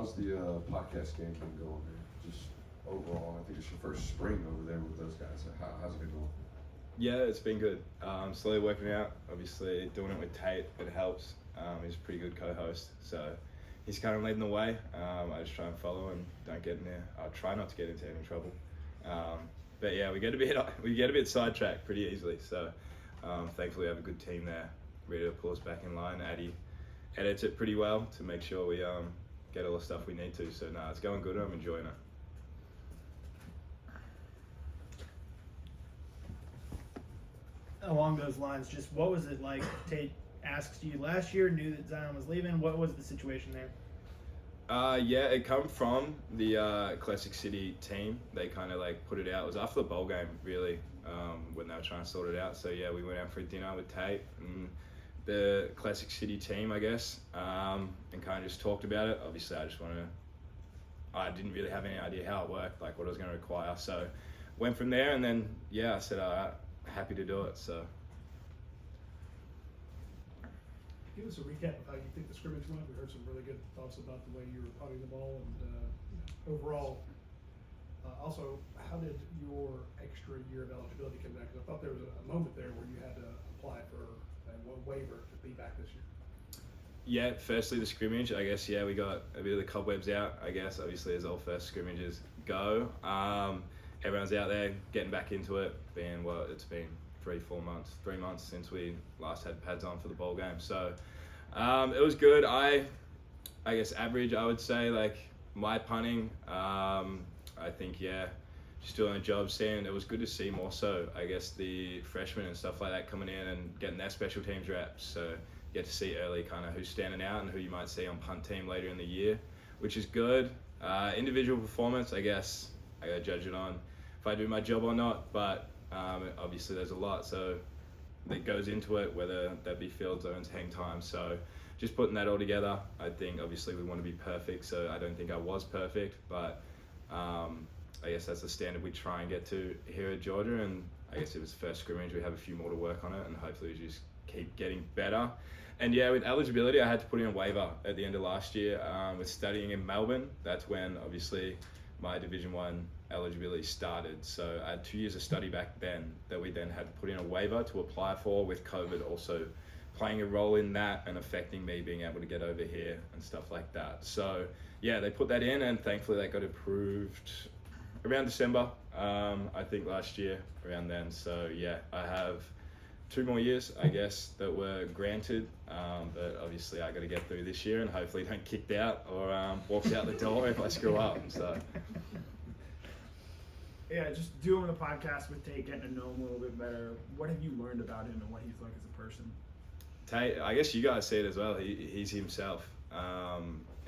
How's the podcast game been going, man? Just overall, I think it's your first spring over there with those guys. How's it been going? Yeah, it's been good. Slowly working out. Obviously, doing it with Tate, it helps. He's a pretty good co-host, so he's kind of leading the way. I just try and follow and don't get in there. I try not to get into any trouble. But yeah, we get a bit sidetracked pretty easily. So thankfully, we have a good team there, ready to pull us back in line. Addy edits it pretty well to make sure we get all the stuff we need to. So it's going good. I'm enjoying it. Along those lines, just what was it like? Tate asked you last year, knew that Zion was leaving. What was the situation there? Yeah, it come from the Classic City team. They kind of like put it out. It was after the bowl game, really, when they were trying to sort it out. So yeah, we went out for a dinner with Tate and the Classic City team, I guess, and kind of just talked about it. Obviously, I didn't really have any idea how it worked, like what it was going to require. So went from there, and then yeah, I said, all right, happy to do it. So. Give us a recap of how you think the scrimmage went. We heard some really good thoughts about the way you were punting the ball and overall. Also, how did your extra year of eligibility come back? Because I thought there was a moment there where you had to apply for a waiver to be back this year. Yeah, firstly the scrimmage, I guess, yeah, we got a bit of the cobwebs out, I guess, obviously as all first scrimmages go. Everyone's out there getting back into it, it's been 3 months since we last had pads on for the bowl game. So it was good. I guess average, I would say, like my punting, I think, yeah, just doing a job. It was good to see more so, I guess, the freshmen and stuff like that coming in and getting their special teams reps. So you get to see early kind of who's standing out and who you might see on punt team later in the year, which is good. Individual performance, I guess, I got to judge it on if I do my job or not, but obviously there's a lot so that goes into it, whether that be field zones, hang time. So just putting that all together, I think obviously we want to be perfect, so I don't think I was perfect, but I guess that's the standard we try and get to here at Georgia, and I guess it was first scrimmage, we have a few more to work on it, and hopefully we just keep getting better. And yeah, with eligibility, I had to put in a waiver at the end of last year with studying in Melbourne. That's when obviously my Division 1 eligibility started. So I had 2 years of study back then that we then had to put in a waiver to apply for, with COVID also playing a role in that and affecting me being able to get over here and stuff like that. So yeah, they put that in and thankfully that got approved around December, I think last year, around then. So yeah, I have 2 more years, I guess, that were granted, but obviously I got to get through this year and hopefully don't kicked out or walked out the door if I screw up. So. Yeah, just doing the podcast with Tate, getting to know him a little bit better. What have you learned about him and what he's like as a person? Tate, I guess you guys see it as well. He's himself.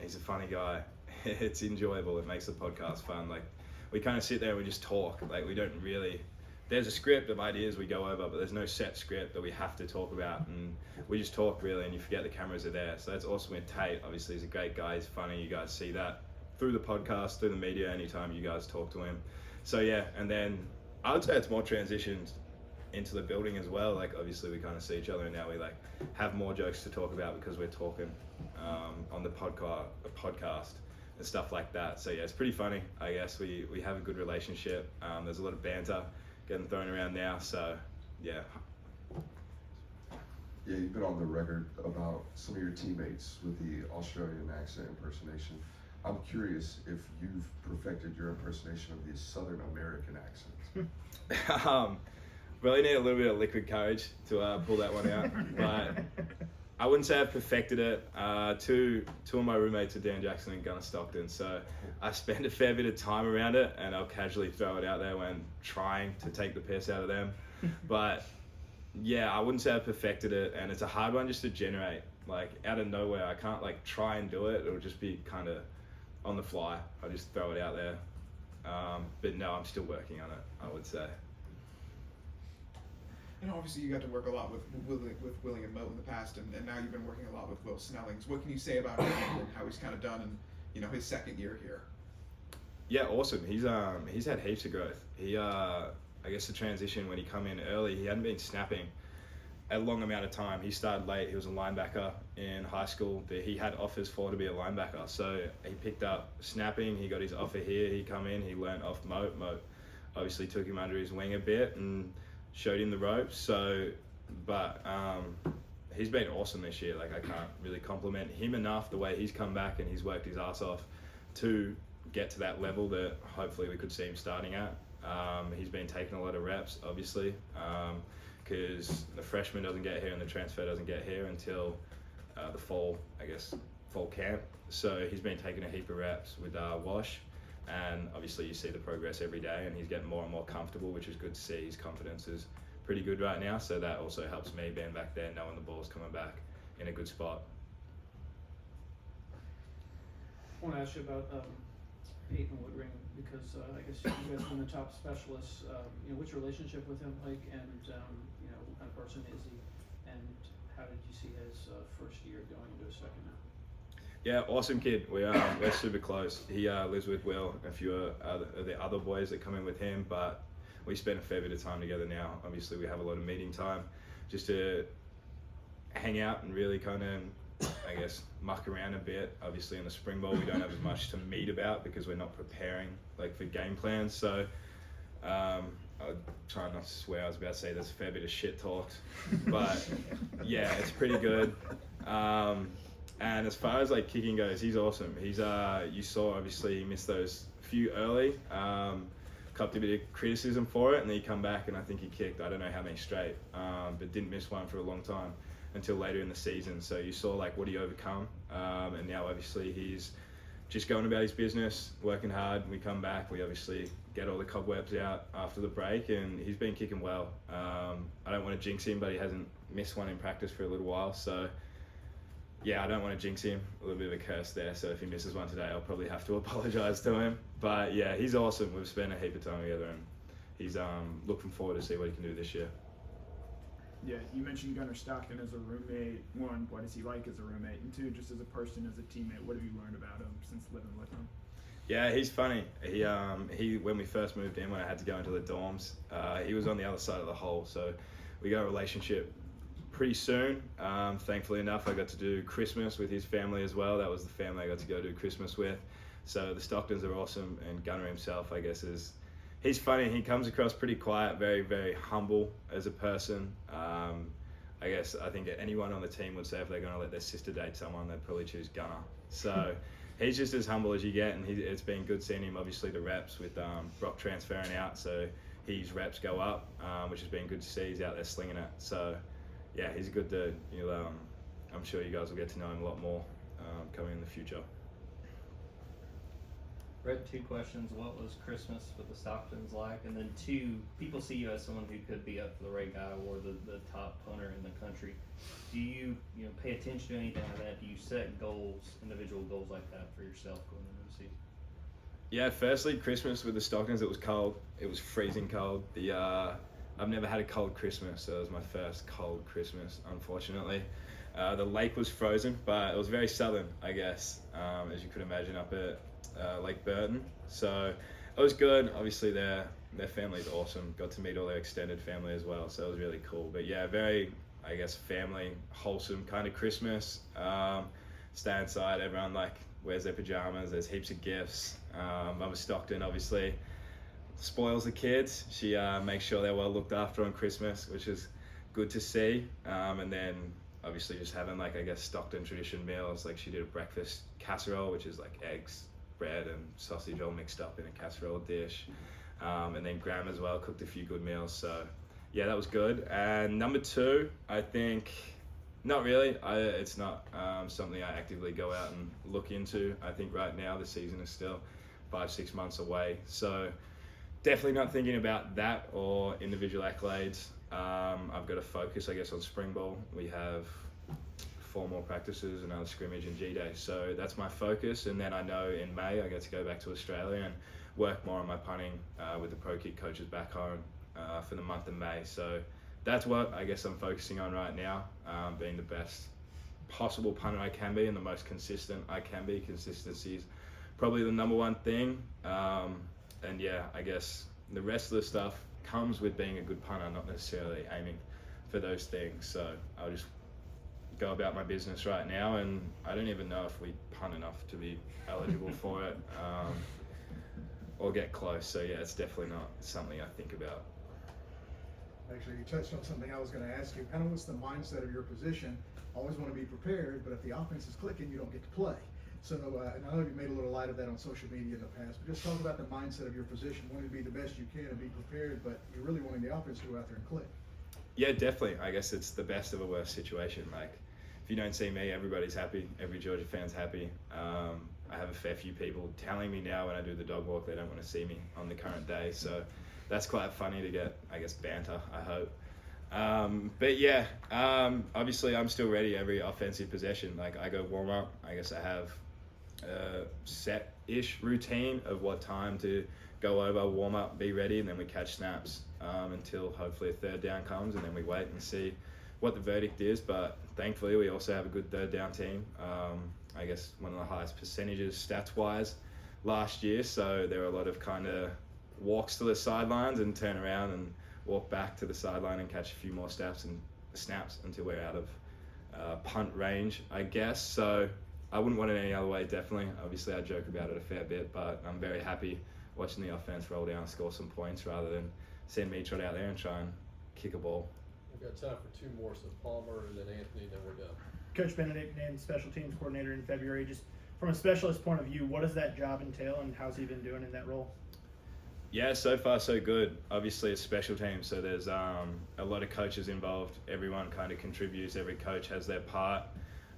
He's a funny guy. It's enjoyable. It makes the podcast fun. Like, we kind of sit there and we just talk. Like, we don't really. There's a script of ideas we go over, but there's no set script that we have to talk about, and we just talk really, and you forget the cameras are there. So that's awesome with Tate. Obviously, he's a great guy. He's funny. You guys see that through the podcast, through the media, anytime you guys talk to him. So yeah, and then I would say it's more transitioned into the building as well. Like, obviously we kind of see each other and now we like have more jokes to talk about because we're talking on the podcast and stuff like that. So yeah, it's pretty funny. I guess we have a good relationship. There's a lot of banter getting thrown around now. So yeah. Yeah, you've been on the record about some of your teammates with the Australian accent impersonation. I'm curious if you've perfected your impersonation of the Southern American accent. Really need a little bit of liquid courage to pull that one out, but I wouldn't say I've perfected it. Two of my roommates are Dan Jackson and Gunnar Stockton, so I spend a fair bit of time around it, and I'll casually throw it out there when trying to take the piss out of them. But yeah, I wouldn't say I've perfected it, and it's a hard one just to generate. Like, out of nowhere, I can't like try and do it. It'll just be kind of on the fly. I just throw it out there. But no, I'm still working on it, I would say. And obviously you got to work a lot with Willie and Mo in the past, and now you've been working a lot with Will Snellings. What can you say about him and how he's kind of done in his second year here? Yeah, awesome. He's had heaps of growth. I guess the transition when he come in early, he hadn't been snapping a long amount of time. He started late. He was a linebacker in high school. He had offers for to be a linebacker. So he picked up snapping. He got his offer here. He come in. He learned off Moat. Moat obviously took him under his wing a bit and showed him the ropes. So, but he's been awesome this year. Like, I can't really compliment him enough the way he's come back and he's worked his ass off to get to that level that hopefully we could see him starting at. He's been taking a lot of reps, obviously, because the freshman doesn't get here and the transfer doesn't get here until the fall camp. So he's been taking a heap of reps with Wash, and obviously you see the progress every day, and he's getting more and more comfortable, which is good to see. His confidence is pretty good right now, so that also helps me being back there, knowing the ball's coming back in a good spot. I want to ask you about Peyton Woodring, because I guess you guys have been the top specialists. What's your relationship with him like, and what kind of person is he, and how did you see his first year going into his second now? Yeah, awesome kid. We're super close. He lives with Will, a few of the other boys that come in with him, but we spend a fair bit of time together now. Obviously, we have a lot of meeting time just to hang out and really kind of, I guess, muck around a bit. Obviously, in the spring ball, we don't have as much to meet about because we're not preparing like for game plans. So I'll try not to swear. I was about to say there's a fair bit of shit talked, but yeah, it's pretty good. And as far as like kicking goes, he's awesome. He's you saw obviously he missed those few early. Copped a bit of criticism for it, and then he come back and I think he kicked I don't know how many straight, but didn't miss one for a long time until later in the season. So you saw like what he overcome, and now obviously he's just going about his business, working hard. We come back, we obviously get all the cobwebs out after the break, and he's been kicking well. I don't want to jinx him, but he hasn't missed one in practice for a little while, so yeah, I don't want to jinx him. A little bit of a curse there, so if he misses one today, I'll probably have to apologise to him. But yeah, he's awesome. We've spent a heap of time together, and he's looking forward to see what he can do this year. Yeah, you mentioned Gunnar Stockton as a roommate. One, what is he like as a roommate? And two, just as a person, as a teammate, what have you learned about him since living with him? Yeah, he's funny. He when we first moved in, when I had to go into the dorms, he was on the other side of the hole, so we got a relationship pretty soon. Thankfully enough, I got to do Christmas with his family as well. That was the family I got to go do Christmas with. So the Stocktons are awesome, and Gunnar himself, I guess, he's funny. He comes across pretty quiet, very, very humble as a person. I think anyone on the team would say if they're going to let their sister date someone, they'd probably choose Gunnar. So he's just as humble as you get, and it's been good seeing him, obviously, the reps with Brock transferring out. So his reps go up, which has been good to see. He's out there slinging it. So yeah, he's a good dude. I'm sure you guys will get to know him a lot more coming in the future. Brett, 2 questions. What was Christmas with the Stocktons like? And then 2, people see you as someone who could be up for the Ray Guy Award, the top punter in the country. Do you pay attention to anything like that? Do you set goals, individual goals like that for yourself going into the season? Yeah, firstly, Christmas with the Stocktons, it was cold. It was freezing cold. I've never had a cold Christmas, so it was my first cold Christmas, unfortunately. The lake was frozen, but it was very southern, I guess, as you could imagine, up at Lake Burton. So it was good. Obviously, their family's awesome. Got to meet all their extended family as well, so it was really cool. But yeah, very, I guess, family, wholesome kind of Christmas. Stay inside, everyone wears their pajamas. There's heaps of gifts. Mama Stockton, obviously, spoils the kids. She makes sure they're well looked after on Christmas, which is good to see. And then obviously just having Stockton tradition meals. Like she did a breakfast casserole, which is like eggs, bread and sausage all mixed up in a casserole dish. And then Graham as well cooked a few good meals. So yeah, that was good. And number 2, I think, not really. It's not something I actively go out and look into. I think right now the season is still 5-6 months away. So definitely not thinking about that or individual accolades. I've got to focus, I guess, on spring ball. We have 4 more practices, another scrimmage and G-Day. So that's my focus. And then I know in May I get to go back to Australia and work more on my punting with the pro kick coaches back home for the month of May. So that's what I guess I'm focusing on right now, being the best possible punter I can be and the most consistent I can be. Consistency is probably the number 1 thing. And yeah, I guess the rest of the stuff comes with being a good punter, not necessarily aiming for those things. So I'll just go about my business right now, and I don't even know if we punt enough to be eligible for it, or get close. So yeah, it's definitely not something I think about. Actually, you touched on something I was going to ask you. Kind of what's the mindset of your position? Always want to be prepared, but if the offense is clicking, you don't get to play. So, and I know you made a little light of that on social media in the past, but just talk about the mindset of your position, wanting to be the best you can and be prepared, but you're really wanting the offense to go out there and click. Yeah, definitely. I guess it's the best of a worst situation. Like, if you don't see me, everybody's happy. Every Georgia fan's happy. I have a fair few people telling me now when I do the dog walk they don't want to see me on the current day. So that's quite funny to get, I guess, banter, I hope. But yeah, obviously I'm still ready every offensive possession. Like, I go warm up. I guess I have a set-ish routine of what time to go over, warm up, be ready, and then we catch snaps until hopefully a third down comes, and then we wait and see what the verdict is. But thankfully we also have a good third down team. I guess one of the highest percentages stats-wise last year, so there are a lot of kind of walks to the sidelines and turn around and walk back to the sideline and catch a few more snaps until we're out of punt range, I guess. So I wouldn't want it any other way, definitely. Obviously I joke about it a fair bit, but I'm very happy watching the offense roll down and score some points rather than send me trot out there and try and kick a ball. We've got time for two more, so Palmer and then Anthony, then we're done. Coach Benedict named special teams coordinator in February. Just from a specialist point of view, what does that job entail, and how's he been doing in that role? Yeah, so far so good. Obviously it's special teams, so there's a lot of coaches involved. Everyone kind of contributes. Every coach has their part.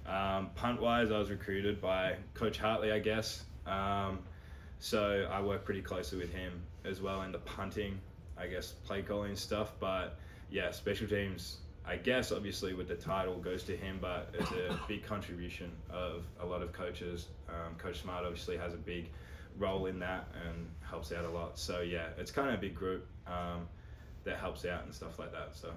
Punt-wise, I was recruited by Coach Hartley, I guess. So I work pretty closely with him as well in the punting, I guess, play calling stuff. But yeah, special teams, I guess, obviously with the title goes to him, but it's a big contribution of a lot of coaches. Coach Smart obviously has a big role in that and helps out a lot. So yeah, it's kind of a big group that helps out and stuff like that. So.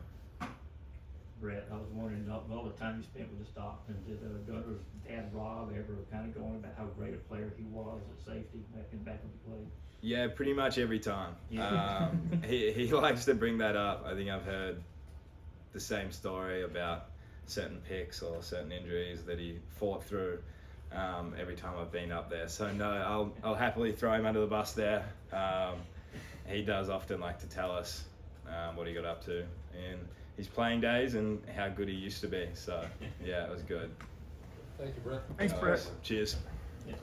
Brett, I was wondering, all the time you spent with the Stockton, did Gunner's dad Rob ever kind of go on about how great a player he was at safety back when he played? Yeah, pretty much every time. Yeah. He likes to bring that up. I think I've heard the same story about certain picks or certain injuries that he fought through every time I've been up there. So no, I'll happily throw him under the bus there. He does often like to tell us what he got up to in his playing days and how good he used to be. So yeah, it was good. Thank you, Brett. Thanks, Brett. Cheers. Yeah.